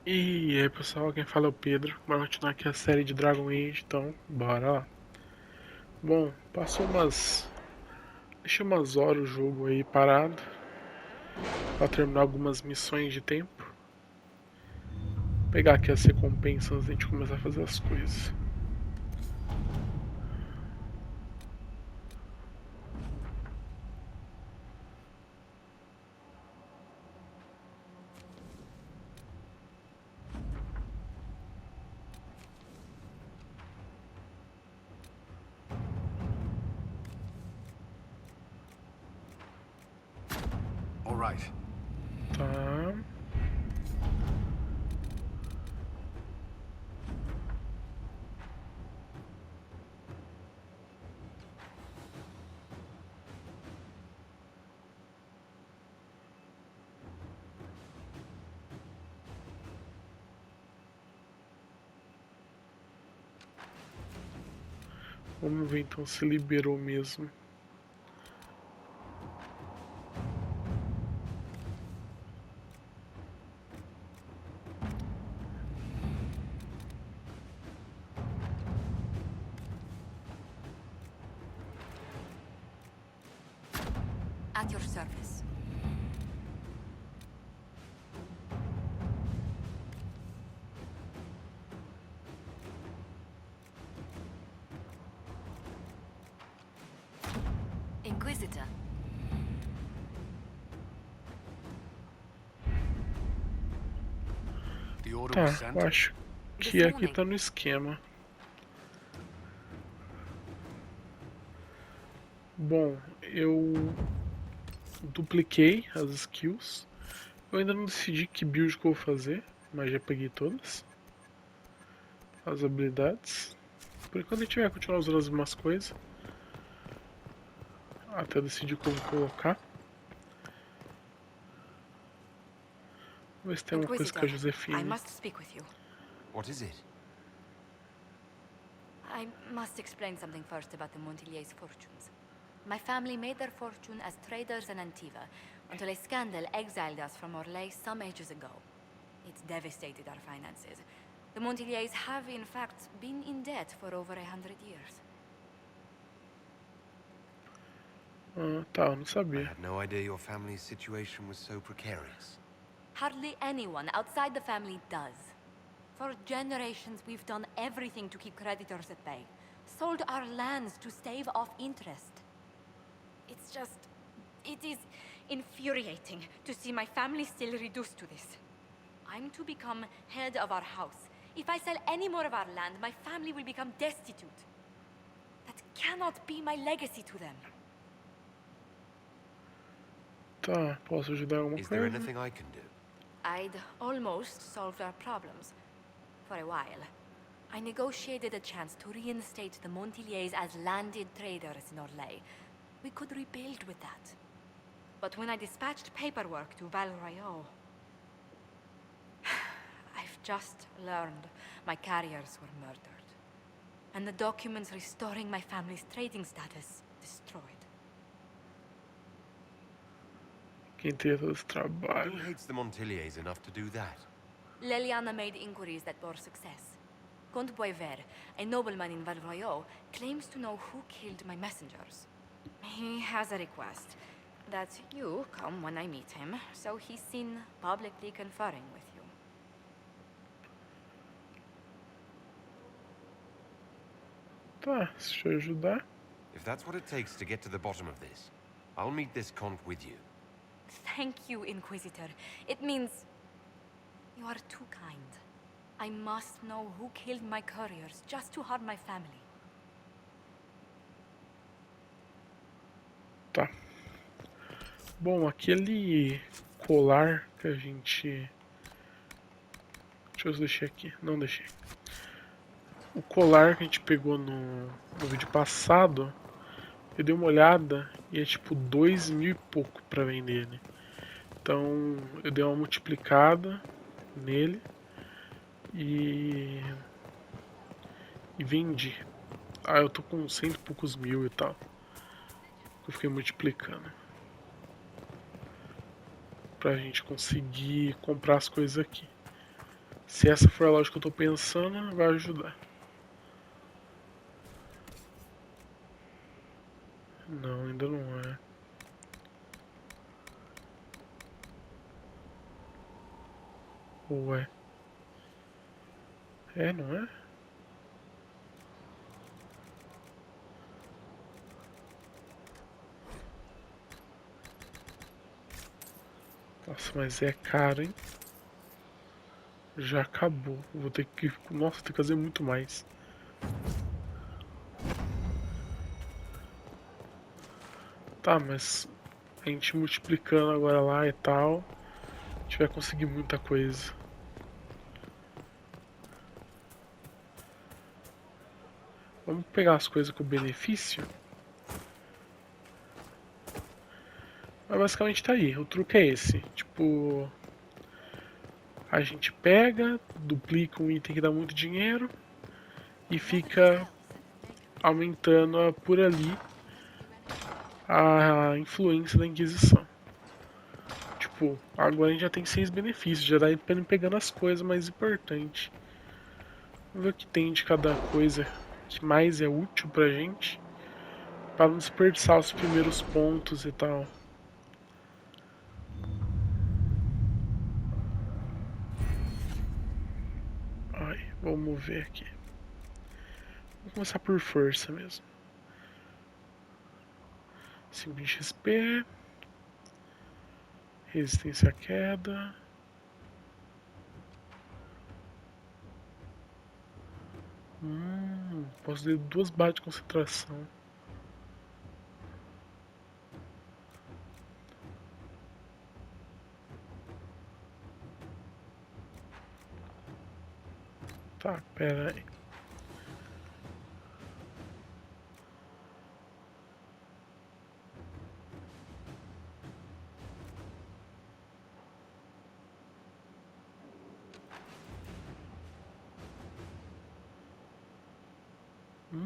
E aí pessoal, quem fala é o Pedro. Bora continuar aqui a série de Dragon Age, então bora lá. Bom, passou umas. Deixa umas horas o jogo aí parado pra terminar algumas missões de tempo. Vou pegar aqui as recompensas antes de a gente começar a fazer as coisas. All right. Tá. Vamos ver então se liberou mesmo. At your service. Inquisitor. The order Tá, was sent. eu acho que aqui tá no esquema. Bom, eu dupliquei as skills. Eu ainda não decidi que build que eu vou fazer, mas já peguei todas as habilidades. Por enquanto a gente vai continuar usando as mesmas coisas, até decidir como colocar. Vamos ver se tem uma coisa com a Inquisitor, I Josephine. must speak with you. What is it? I must explain something first about the Montilyet's fortunes. My family made their fortune as traders in Antiva until a scandal exiled us from Orlais some ages ago. It devastated our finances. The Montilyets have, in fact, been in debt for over 100 years. Ah, tá, eu não I sabia. had no idea your family's situation was so precarious. Hardly anyone outside the family does. For generations, we've done everything to keep creditors at bay. Sold our lands to stave off interest. It's just... it is infuriating to see my family still reduced to this. I'm to become head of our house. If I sell any more of our land, my family will become destitute. That cannot be my legacy to them. Tá, posso ajudar alguma Is there coisa? anything I can do? I'd almost solved our problems. For a while. I negotiated a chance to reinstate the Montilyets as landed traders in Orlais. We could rebuild with that. But when I dispatched paperwork to Val Royeaux... I've just learned my carriers were murdered. And the documents restoring my family's trading status destroyed. Quem tem todo esse Who trabalho? hates the Montilyets enough to do that? Leliana made inquiries that bore success. Comte Boisvert, a nobleman in Val Royeaux, claims to know who killed my messengers. He has a request that you come when I meet him, so he's seen publicly conferring with you. Tá, deixa eu ajudar. If that's what it takes to get to the bottom of this, I'll meet this Comte with you. Thank you, Inquisitor. It means... you are too kind. I must know who killed my couriers just to harm my family. Tá. Bom, aquele colar que a gente... Deixa eu deixar aqui. Não deixei. O colar que a gente pegou no vídeo passado, eu dei uma olhada e é tipo 2.000 e pouco pra vender, né? Então eu dei uma multiplicada nele e vendi. Ah, eu tô com 100 e poucos mil e tal. Eu fiquei multiplicando pra gente conseguir comprar as coisas aqui. Se essa for a lógica que eu tô pensando, vai ajudar. Não, ainda não é. Ou é? É, não é? Nossa, mas é caro, hein? Já acabou. Vou ter que. Nossa, vou ter que fazer muito mais. Tá, mas a gente multiplicando agora lá e tal, a gente vai conseguir muita coisa. Vamos pegar as coisas com benefício? Mas basicamente tá aí. O truque é esse. Tipo, a gente pega, duplica um item que dá muito dinheiro e fica aumentando por ali a influência da Inquisição. Tipo, agora a gente já tem 6 benefícios, já dá pra ir pegando as coisas mais importantes. Vamos ver o que tem de cada coisa que mais é útil pra gente, para não desperdiçar os primeiros pontos e tal. Ai, vamos ver aqui. Vamos começar por força mesmo. 5 de XP. Resistência à queda. Posso ter 2 barras de concentração. Tá, pera aí.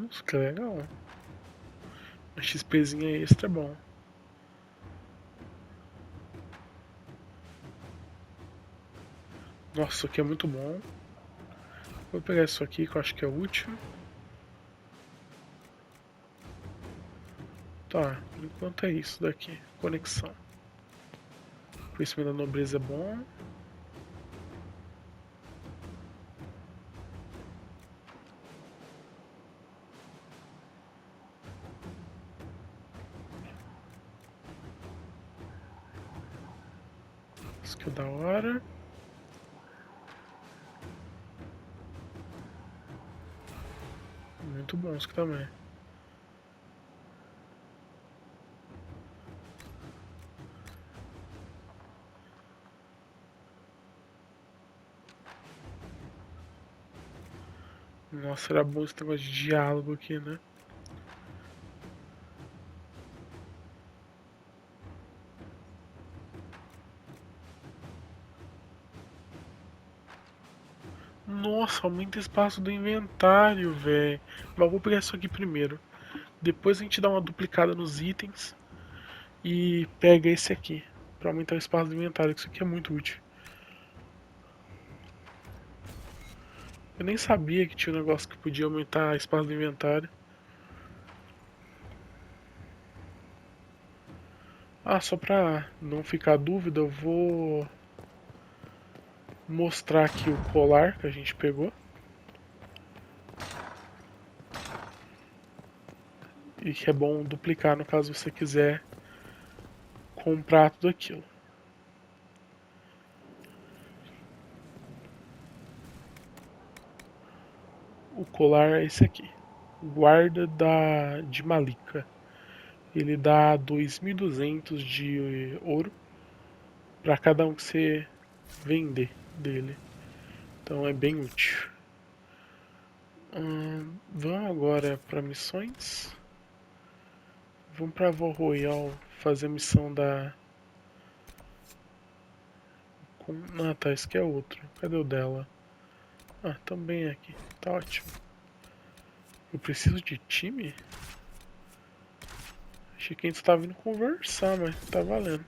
Isso que é legal. Uma XPzinha extra é bom. Nossa, isso aqui é muito bom. Vou pegar isso aqui que eu acho que é útil. Tá, por enquanto é isso daqui. Conexão. Conhecimento da nobreza é bom. Isso que é da hora. Muito bom isso aqui também. Nossa, era bom esse negócio de diálogo aqui, né? Nossa, aumenta o espaço do inventário, velho. Mas vou pegar isso aqui primeiro. Depois a gente dá uma duplicada nos itens e pega esse aqui pra aumentar o espaço do inventário, que isso aqui é muito útil. Eu nem sabia que tinha um negócio que podia aumentar o espaço do inventário. Ah, só pra não ficar dúvida, eu vou mostrar aqui o colar que a gente pegou. E que é bom duplicar no caso você quiser comprar tudo aquilo. O colar é esse aqui. Guarda de Malika. Ele dá 2.200 de ouro para cada um que você vender dele. Então é bem útil. Vamos agora para missões. Vamos para Val Royal fazer a missão da... Ah, tá, esse aqui é outro. Cadê o dela? Ah, também aqui. Tá ótimo. Eu preciso de time? Achei que a gente estava vindo conversar, mas tá valendo.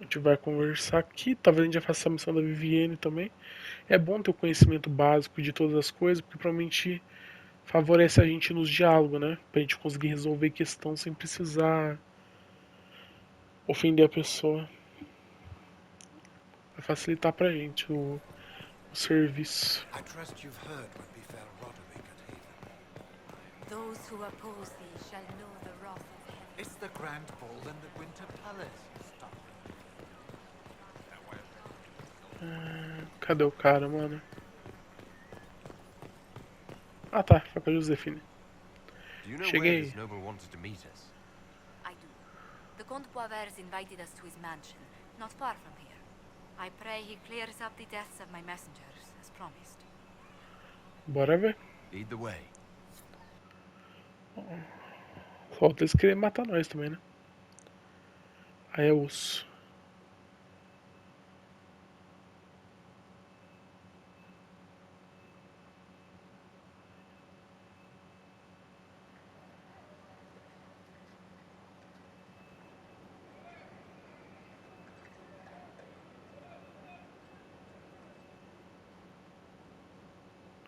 A gente vai conversar aqui. Talvez a gente já faça a missão da Vivienne também. É bom ter o conhecimento básico de todas as coisas, porque provavelmente favorece a gente nos diálogos, né? Pra gente conseguir resolver questão sem precisar ofender a pessoa. Vai facilitar pra gente o serviço. I trust you've heard what befell Roderick at Haven. Those who oppose thee shall know the wrath of heaven. It's the Grand Ball in the Winter Palace. Stop. Cadê o cara, mano? Ah tá, foi com a Josephine. Do you know where Cheguei. this noble wanted to meet us? I do. The Comte Boisvert invited us to his mansion, not far from here. I pray he clears up the deaths of my messengers, as promised. Bora ver. Lead the way. Falta eles querem matar nós também, né? Aí é osso.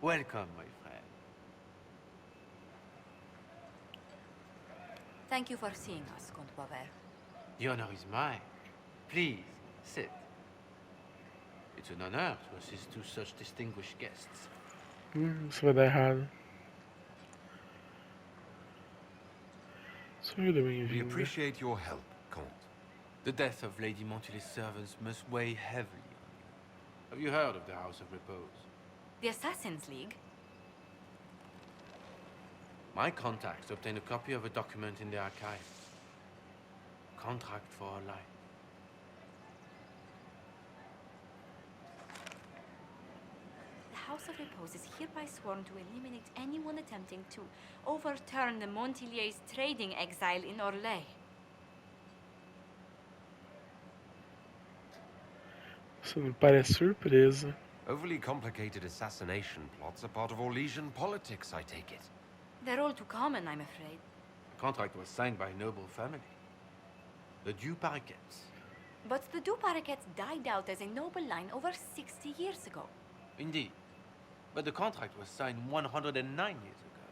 Welcome, my friend. Thank you for seeing us, Comte Boisvert. The honor is mine. Please, sit. It's an honor to assist two such distinguished guests. Isso vai dar errado. Sua ajuda é We bem-vinda. appreciate your help, Comte. The death of Lady Montilyet's servants must weigh heavily on you. Have you heard of the House of Repose? The Assassin's League? My contacts obtained a copy of a document in the archives. Contract for a life. The House of Repose is hereby sworn to eliminate anyone attempting to overturn the Montilyet's trading exile in Orlais. Isso me parece surpresa. Overly complicated assassination plots are part of Orlesian politics, I take it. They're all too common, I'm afraid. The contract was signed by a noble family. The Du Paraquets. But the Du Paraquets died out as a noble line over 60 years ago. Indeed. But the contract was signed 109 years ago.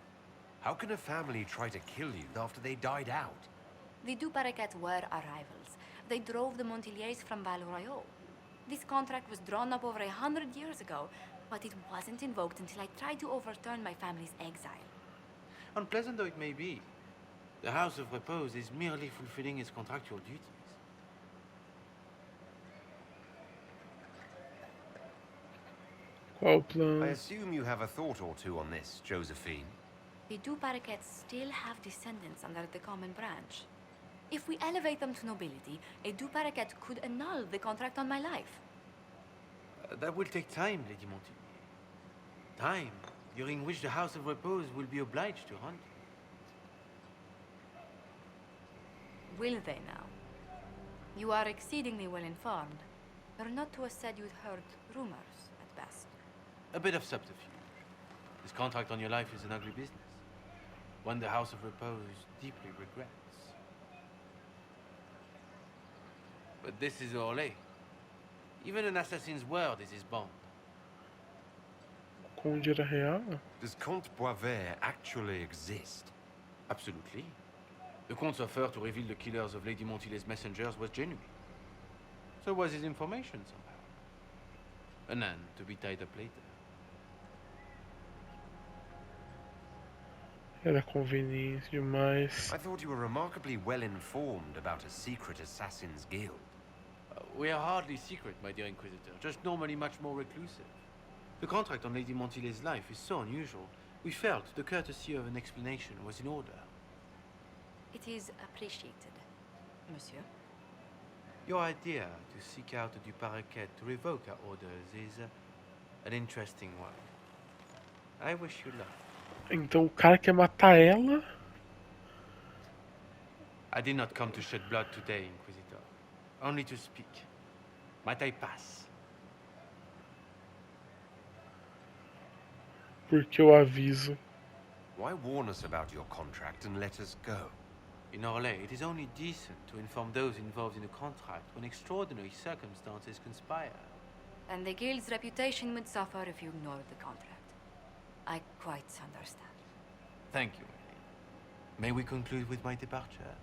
How can a family try to kill you after they died out? The Du Paraquets were our rivals. They drove the Montilyets from Val Royal. This contract was drawn up over 100 years ago, but it wasn't invoked until I tried to overturn my family's exile. Unpleasant though it may be, the House of Repose is merely fulfilling its contractual duties. Qual o I plano? assume you have a thought or two on this, Josephine. The Du Paraquets still have descendants under the common branch. If we elevate them to nobility, a Du Paraquet could annul the contract on my life. That will take time, Lady Montilyet. Time during which the House of Repose will be obliged to hunt you. Will they now? You are exceedingly well informed. You're not to have said you'd heard rumors, at best. A bit of subterfuge. This contract on your life is an ugly business. One the House of Repose deeply regrets. But this is Orlais. Even an assassin's word is his bond. Conde era real? Does Comte Boisvert actually exist? Absolutely. The Comte's offer to reveal the killers of Lady Montilyet's messengers was genuine. So was his information somehow. An end to be tied up later. Era conveniente demais. I thought you were remarkably well informed about a secret assassin's guild. We are hardly secret, my dear Inquisitor, just normally much more reclusive. The contract on Lady Montilyet's life is so unusual, we felt the courtesy of an explanation was in order. It is appreciated, monsieur. Your idea to seek out the Du Paraquet to revoke our orders is an interesting one. I wish you luck. Então o cara quer matar ela? I did not come to shed blood today, Inquisitor. Only to speak. Might I pass? Porque eu aviso. Why warn us about your contract and let us go? In Orlais, it is only decent to inform those involved in a contract when extraordinary circumstances conspire. And the guild's reputation would suffer if you ignored the contract. I quite understand. Thank you, my lady. May we conclude with my departure?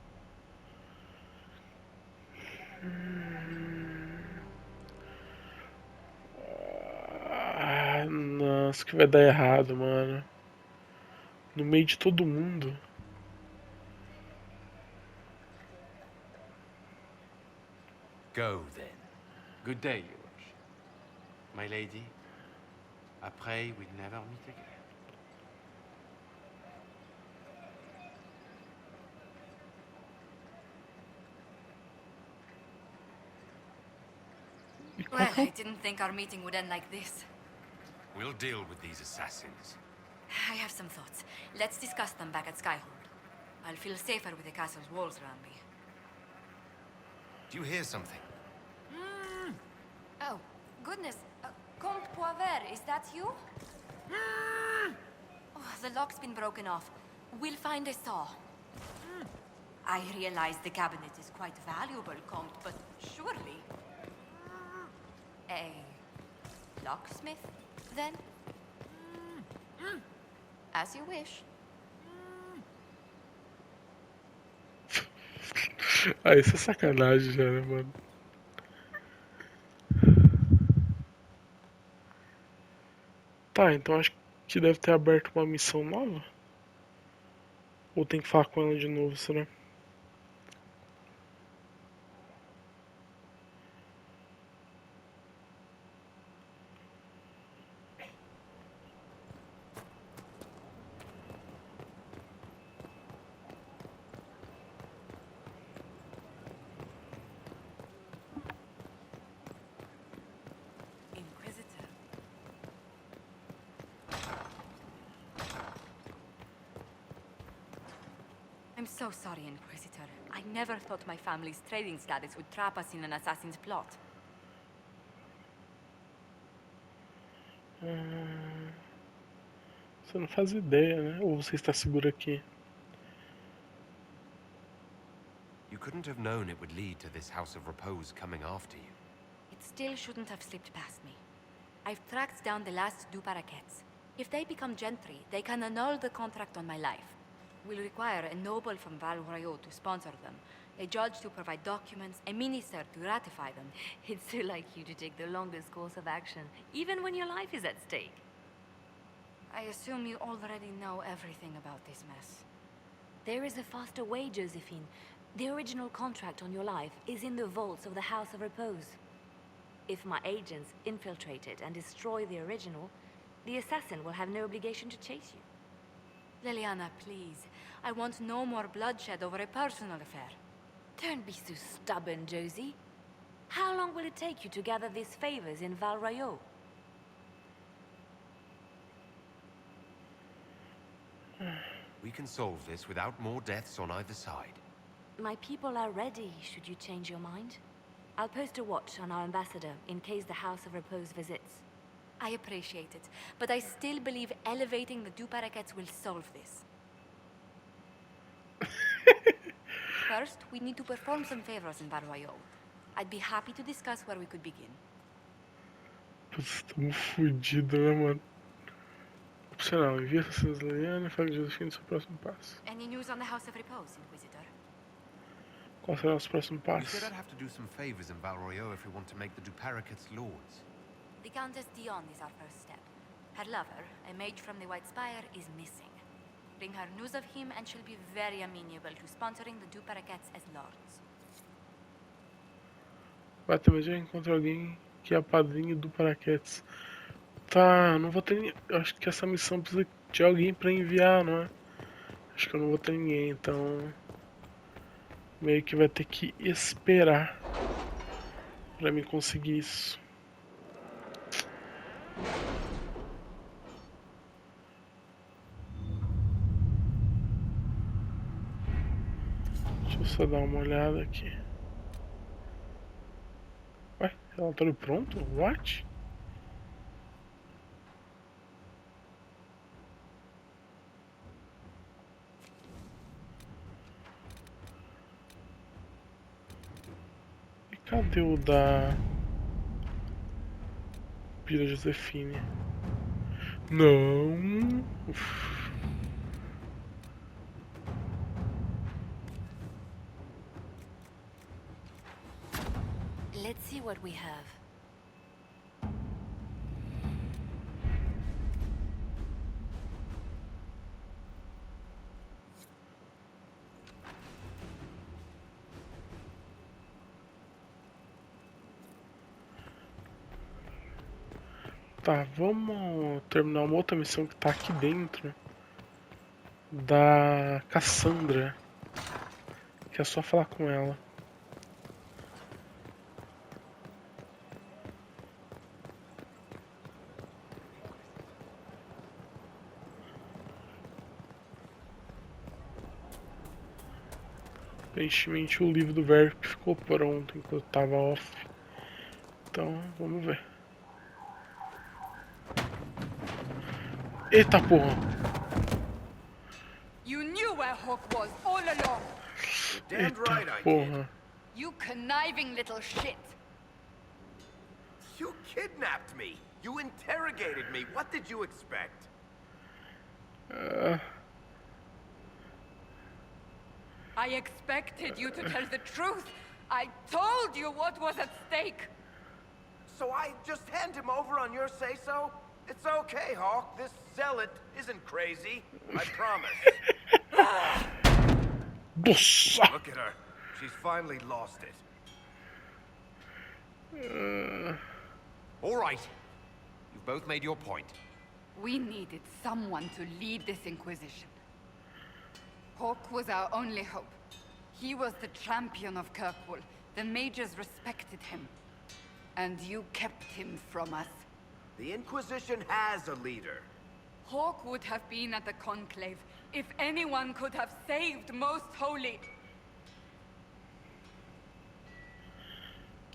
Ah, nossa, que vai dar errado, mano. No meio de todo mundo. Go then. Good day, Your Worship. My lady, I pray we never meet again. E qual Well, que é I didn't think our meeting would end like this. We'll deal with these assassins. I have some thoughts. Let's discuss them back at Skyhold. I'll feel safer with the castle's walls around me. Do you hear something? Oh, goodness. Comte Poivert, is that you? Oh, the lock's been broken off. We'll find a saw. I realize the cabinet is quite valuable, Comte, but surely... A locksmith, then? As you wish. Ah, isso é sacanagem já, né, mano? Tá, então acho que deve ter aberto uma missão nova. Ou tem que falar com ela de novo, será? Inquisitor. I'm so sorry, Inquisitor. I never thought my family's trading status would trap us in an assassin's plot. Você não faz ideia, né? Ou você está seguro aqui? You couldn't have known it would lead to this House of Repose coming after you. It still shouldn't have slipped past me. I've tracked down the last two parakeets. If they become gentry, they can annul the contract on my life. We'll require a noble from Val Royaux to sponsor them, a judge to provide documents, a minister to ratify them. It's so like you to take the longest course of action, even when your life is at stake. I assume you already know everything about this mess. There is a faster way, Josephine. The original contract on your life is in the vaults of the House of Repose. If my agents infiltrate it and destroy the original, the assassin will have no obligation to chase you. Liliana, please. I want no more bloodshed over a personal affair. Don't be so stubborn, Josie. How long will it take you to gather these favors in Val Royaux? We can solve this without more deaths on either side. My people are ready, should you change your mind. I'll post a watch on our ambassador in case the House of Repose visits. I appreciate it, but I still believe elevating the two parakeets will solve this. First, we need to perform some favors in Val Royaux. I'd be happy to discuss where we could begin. Putz, estamos fodidos, né, mano? Opcional, envia essas Liliana e fala de Josephine seu próximo passo. Any news on the House of Repose, Inquisitor? Qual será o nosso próximo You passo? said I'd have to do some favors in Val Royaux if we want to make the Duparakets lords. The Countess Dion is our first step. Her lover, a mage from the White Spire, is missing. Bring her news of him and she'll be very amenable to sponsoring the two parakeets as lords. Vai também já encontrar alguém que é padrinho do paraquetes. Tá, não vou ter. Eu acho que essa missão precisa de alguém pra enviar, não é? Acho que eu não vou ter ninguém, então. Meio que vai ter que esperar pra me conseguir isso. Deixa eu só dar uma olhada aqui. Ué, relatório pronto? What? Cadê o da Vila Josephine? Não. Uf. Let's see what we have. Tá, vamos terminar uma outra missão que tá aqui dentro. Da Cassandra. Que é só falar com ela. Aparentemente o livro do Varric ficou pronto enquanto eu tava off. Então, vamos ver. Eita porra! You knew where Hawk was all along. Damn right Eita I did. porra! You conniving little shit. You kidnapped me. You interrogated me. What did you expect? I expected you to tell the truth. I told you what was at stake. So I just hand him over on your say-so? It's okay, Hawk. This zealot isn't crazy. I promise. Nossa! Look at her. She's finally lost it. All right. You've both made your point. We needed someone to lead this Inquisition. Hawk was our only hope. He was the champion of Kirkwall. The mages respected him. And you kept him from us. The Inquisition has a leader. Hawk would have been at the Conclave if anyone could have saved Most Holy.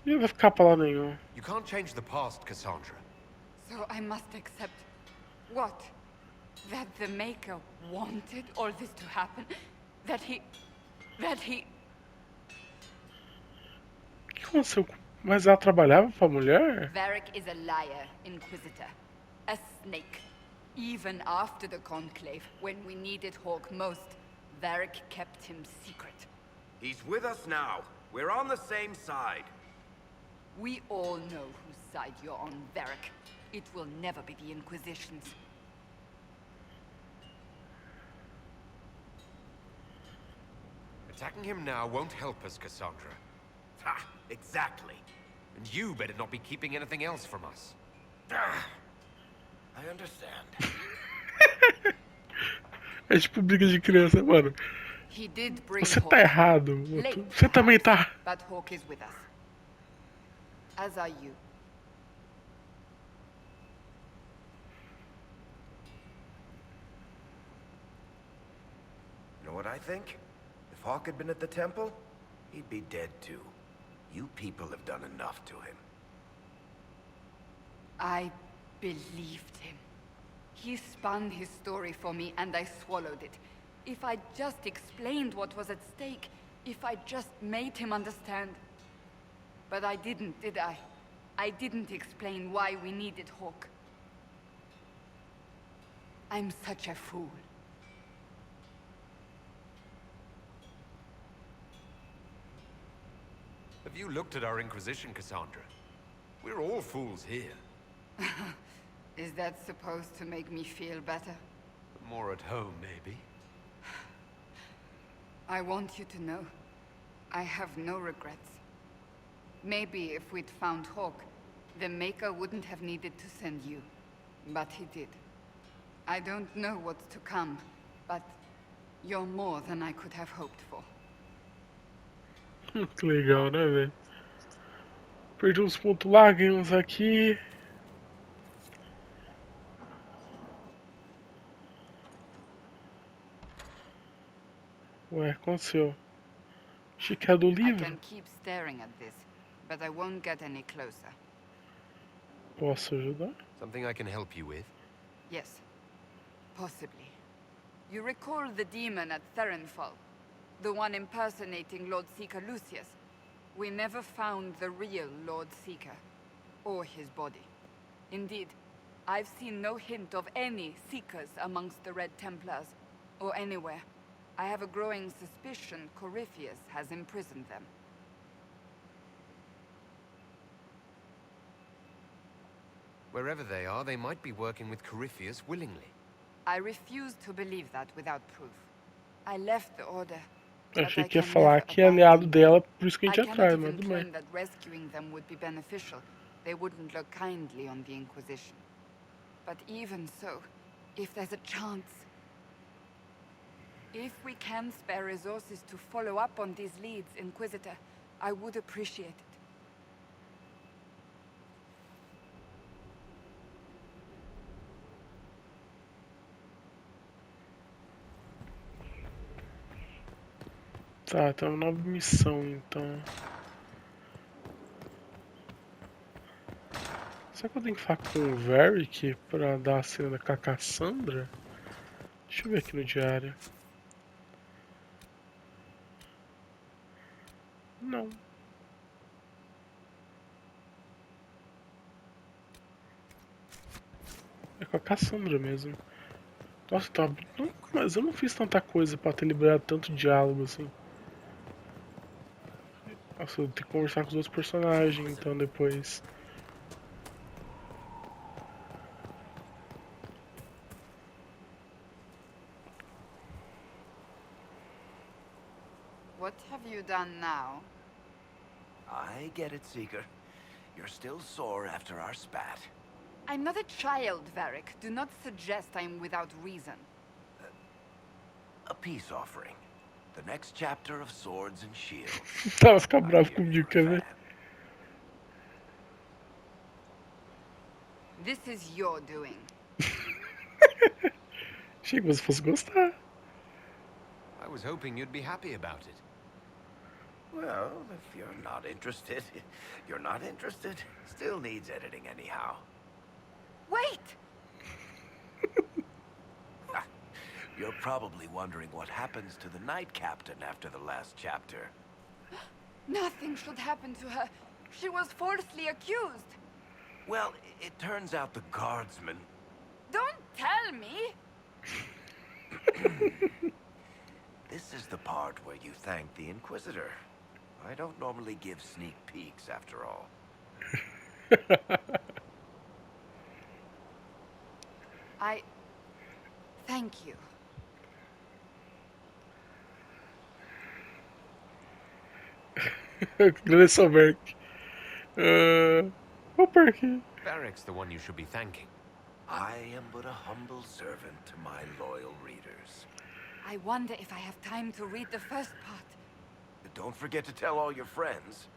Não vai ficar pra lá nenhum. You can't change the past, Cassandra. So I must accept what? That the Maker wanted all this to happen? That he... O que aconteceu? Mas ela trabalhava pra mulher? Varric is a liar, Inquisitor. A snake. Even after the Conclave, when we needed Hawk most, Varric kept him secret. He's with us now. We're on the same side. We all know whose side you're on, Varric. It will never be the Inquisition's. Attacking him now won't help us, Cassandra. Ha! Exactly. And you better not be keeping anything else from us. Ah, I understand. É tipo briga de criança, mano. He did bring Você Hawk. tá errado. Late, Você também tá. But Hawk is with us. As are you. You know what I think? If Hawk had been at the temple, he'd be dead too. You people have done enough to him. I believed him. He spun his story for me and I swallowed it. If I just explained what was at stake, if I just made him understand. But I didn't, did I? I didn't explain why we needed Hawk. I'm such a fool. Have you looked at our Inquisition, Cassandra? We're all fools here. Is that supposed to make me feel better? More at home, maybe. I want you to know, I have no regrets. Maybe if we'd found Hawk, the Maker wouldn't have needed to send you. But he did. I don't know what's to come, but you're more than I could have hoped for. Que legal, né, velho? Perdi uns pontos lá, ganhei uns aqui. Ué, aconteceu. Achei que era do I livro. can keep staring at this, but I won't get any closer. Posso ajudar? Something I can help you with? Yes, possibly. You recall the demon at Therenfall? The one impersonating Lord Seeker Lucius? We never found the real Lord Seeker, or his body. Indeed, I've seen no hint of any Seekers amongst the Red Templars, or anywhere. I have a growing suspicion Corypheus has imprisoned them. Wherever they are, they might be working with Corypheus willingly. I refuse to believe that without proof. I left the Order. Achei but I que ia can falar never que é aliado abandon them. dela, por isso que a I gente ia cannot atrás, mas even tudo claim bem. that rescuing them would be beneficial. They wouldn't look kindly on the Inquisition. But even so, if there's a chance... If we can spare resources to follow up on these leads, Inquisitor, I would appreciate it. Tá, tem uma nova missão então. Será que eu tenho que falar com o Varric pra dar a cena com a Cassandra? Deixa eu ver aqui no diário. Não. É com a Cassandra mesmo. Nossa, tá. Não, mas eu não fiz tanta coisa pra ter liberado tanto diálogo assim. Nossa, eu tenho que conversar com os outros personagens então depois. What have you done now? I get it, Seeker. You're still sore after our spat. I'm not a child, Varric. Do not suggest I'm without reason. A peace offering. The next chapter of Swords and Shields. Tava ficar I bravo hear comigo, you're a quer ver? fan. This is your doing. Achei que você fosse gostar. I was hoping you'd be happy about it. Well, if you're not interested, you're not interested. Still needs editing anyhow. Wait! You're probably wondering what happens to the Knight Captain after the last chapter. Nothing should happen to her. She was falsely accused. Well, it turns out the guardsmen... Don't tell me! This is the part where you thank the Inquisitor. I don't normally give sneak peeks, after all. Thank you. Agradeço ao Berk. O porquê? Varric's the one you should be thanking. I am but a humble servant to my loyal readers. I wonder if I have time to read the first part. Don't forget to tell all your friends,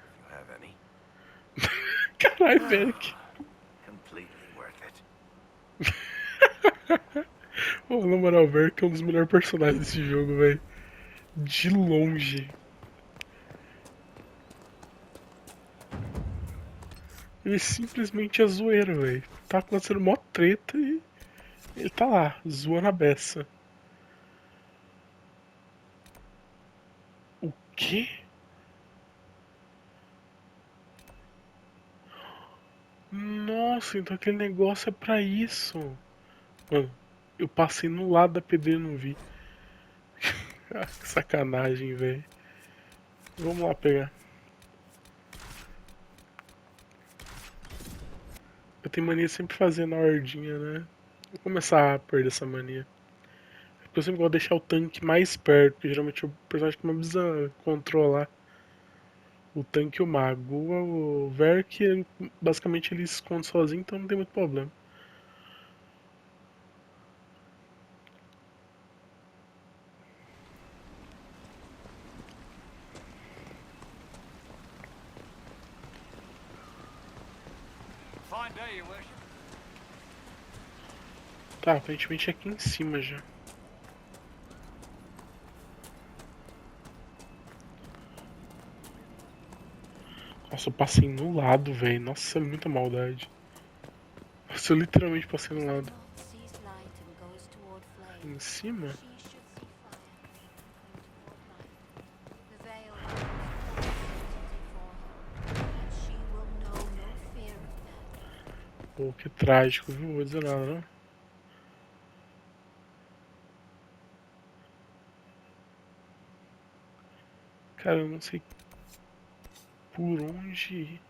if you have any. Caralho, Berk. Completely worth it. Oh, na moral, o Berk é um dos melhores personagens desse jogo, velho. De longe. Ele simplesmente é zoeiro, velho. Tá acontecendo mó treta e ele tá lá, zoando a beça. O quê? Nossa, então aquele negócio é pra isso. Mano, eu passei no lado da pedreira e não vi. Ah, que sacanagem, velho. Vamos lá pegar. Eu tenho mania de sempre fazer na ordinha, né? Vou começar a perder essa mania. Porque eu sempre gosto de deixar o tanque mais perto, porque geralmente o personagem que mais precisa controlar. O tanque e o mago. O Verk, basicamente ele se esconde sozinho, então não tem muito problema. Fine day, Your Worship. Tá, aparentemente é aqui em cima já. Nossa, eu passei no lado, velho. Nossa, é muita maldade. Nossa, eu literalmente passei no lado. Em cima? Pô, que trágico, viu? Vou dizer nada, não. Cara, eu não sei por onde ir.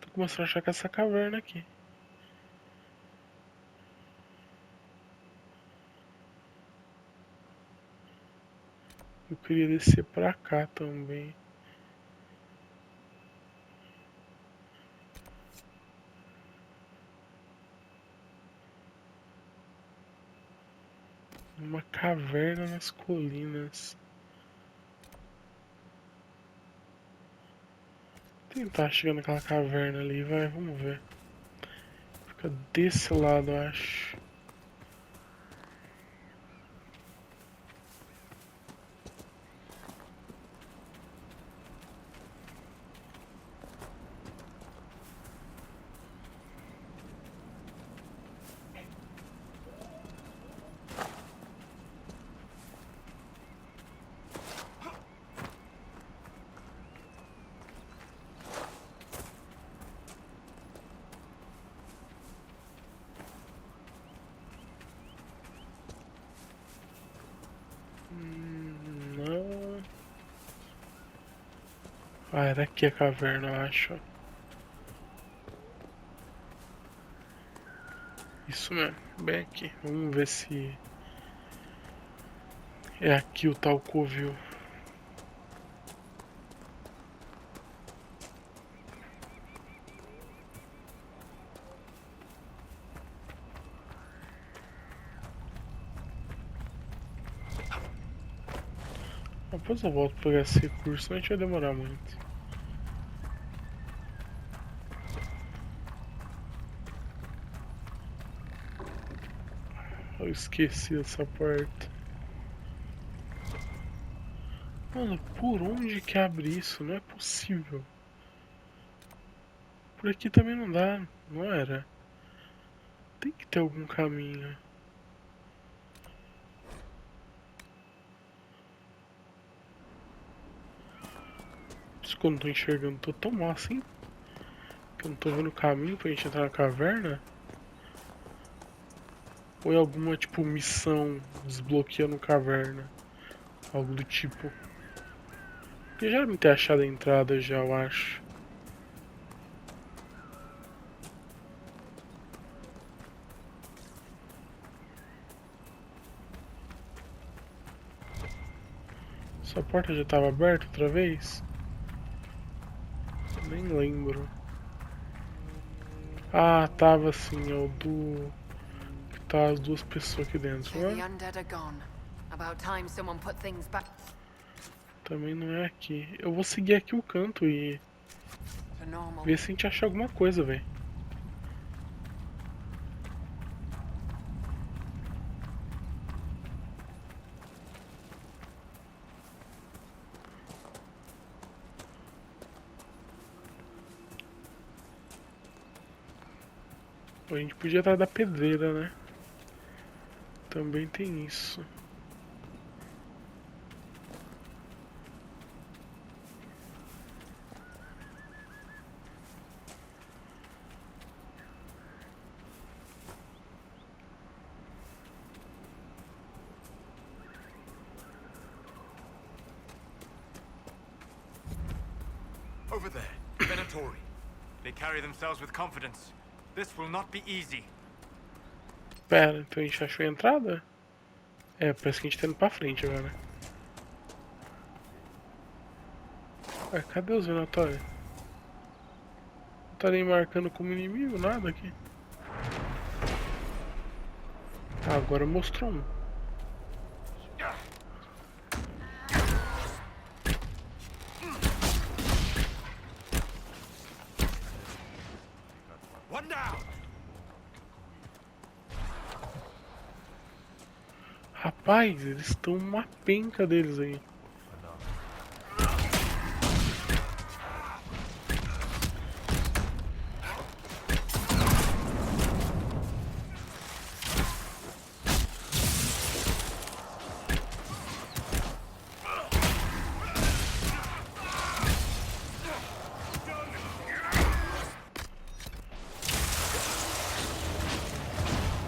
Tô começando a achar que essa caverna aqui. Eu queria descer pra cá também. Uma caverna nas colinas. Tentar chegar naquela caverna ali, vai, vamos ver. Fica desse lado, eu acho. Não. Ah, era aqui a caverna, eu acho. Isso mesmo, bem aqui. Vamos ver se é aqui o tal covil. Depois eu volto pra pegar esse recurso, senão a gente vai demorar muito. Eu esqueci essa porta. Mano, por onde que abre isso? Não é possível. Por aqui também não dá, não era? Tem que ter algum caminho. Isso que eu não tô enxergando, tô tão mal assim. Que eu não tô vendo o caminho pra gente entrar na caverna. Ou é alguma, tipo, missão desbloqueando caverna? Algo do tipo. Porque já me ter achado a entrada já, eu acho. Essa porta já tava aberta outra vez? Nem lembro. Ah, tava sim, é o do... que tá as duas pessoas aqui dentro, The né? undead are gone. About time someone put things back Também não é aqui. Eu vou seguir aqui o canto e to normal. ver se a gente acha alguma coisa, velho. A gente podia estar da pedreira, né? Também tem isso. Over there, Venatori. They carry themselves with confidence. This will not be easy. Pera, então a gente achou a entrada? É, parece que a gente tá indo pra frente agora. Ué, cadê os Venatori? Não tá nem marcando como inimigo, nada aqui. Ah, agora mostrou um. One down. Rapaz, eles estão uma penca deles aí.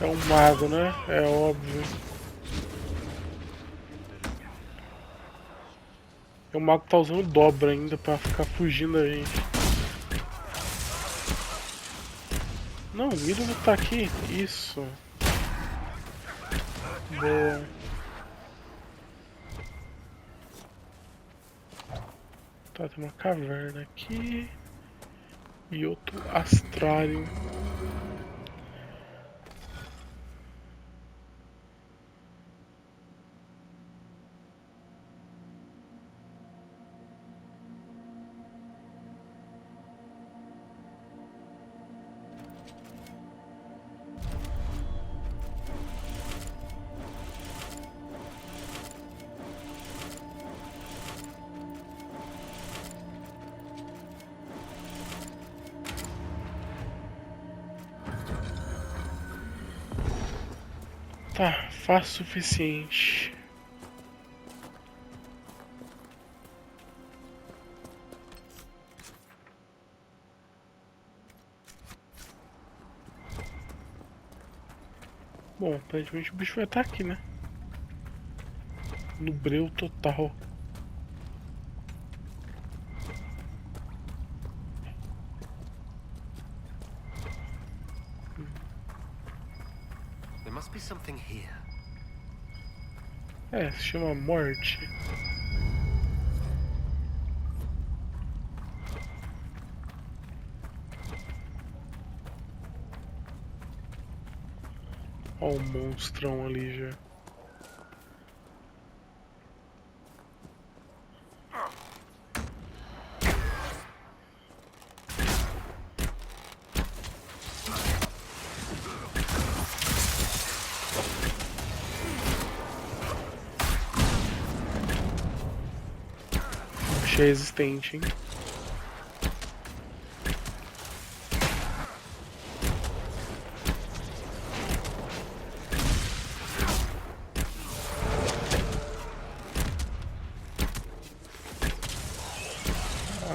É um mago, né? É óbvio. É um mago que tá usando dobra ainda pra ficar fugindo da gente. Não, mira não tá aqui. Isso. Boa. Tá, tem uma caverna aqui. E outro astrário. Tá, fácil o suficiente. Bom, aparentemente o bicho vai estar aqui, né? No breu total. There must be something here. É, se chama morte. Olha o monstrão ali já. Bicho é resistente, hein?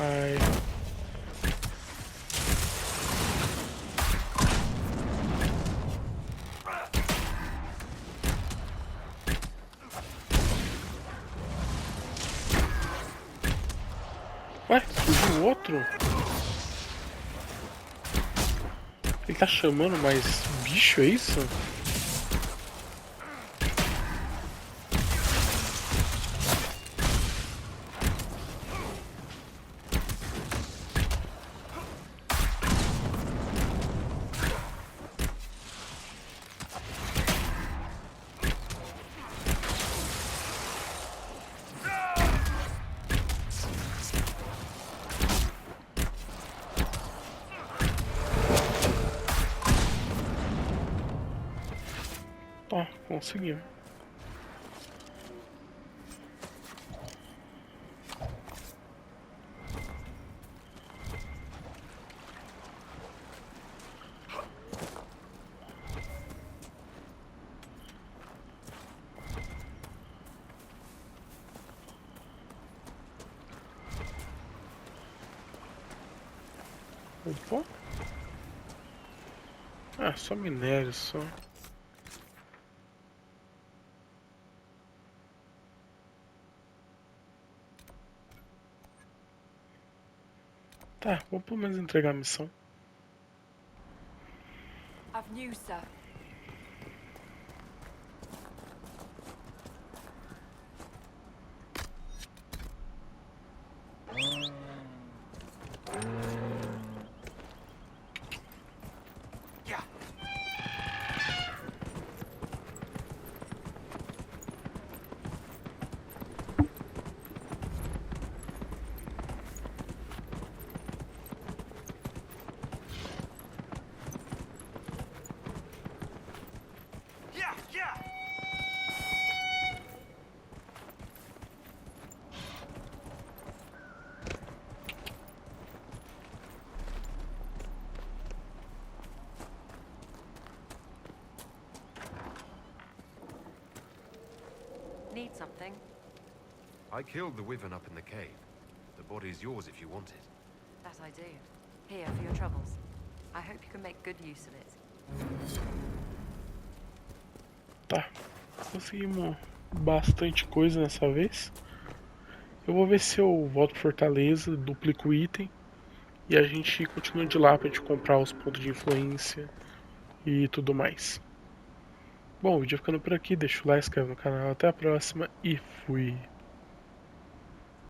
Ai. Ué, surgiu outro? Ele tá chamando mais bicho, é isso? Ó, conseguiu. Opa. Ah, só minério, só. Tá, vamos pelo menos entregar a missão. Of news, sir. Need something? I killed the wyvern up in the cave. The body's yours if you want it. That I do. Here for your troubles. I hope you can make good use of it. Tá. Conseguimos bastante coisa nessa vez. Eu vou ver se eu volto pra Fortaleza, duplico o item. E a gente continua de lá pra gente comprar os pontos de influência e tudo mais. Bom, o vídeo ficando por aqui. Deixa o like, se inscreve no canal. Até a próxima e fui.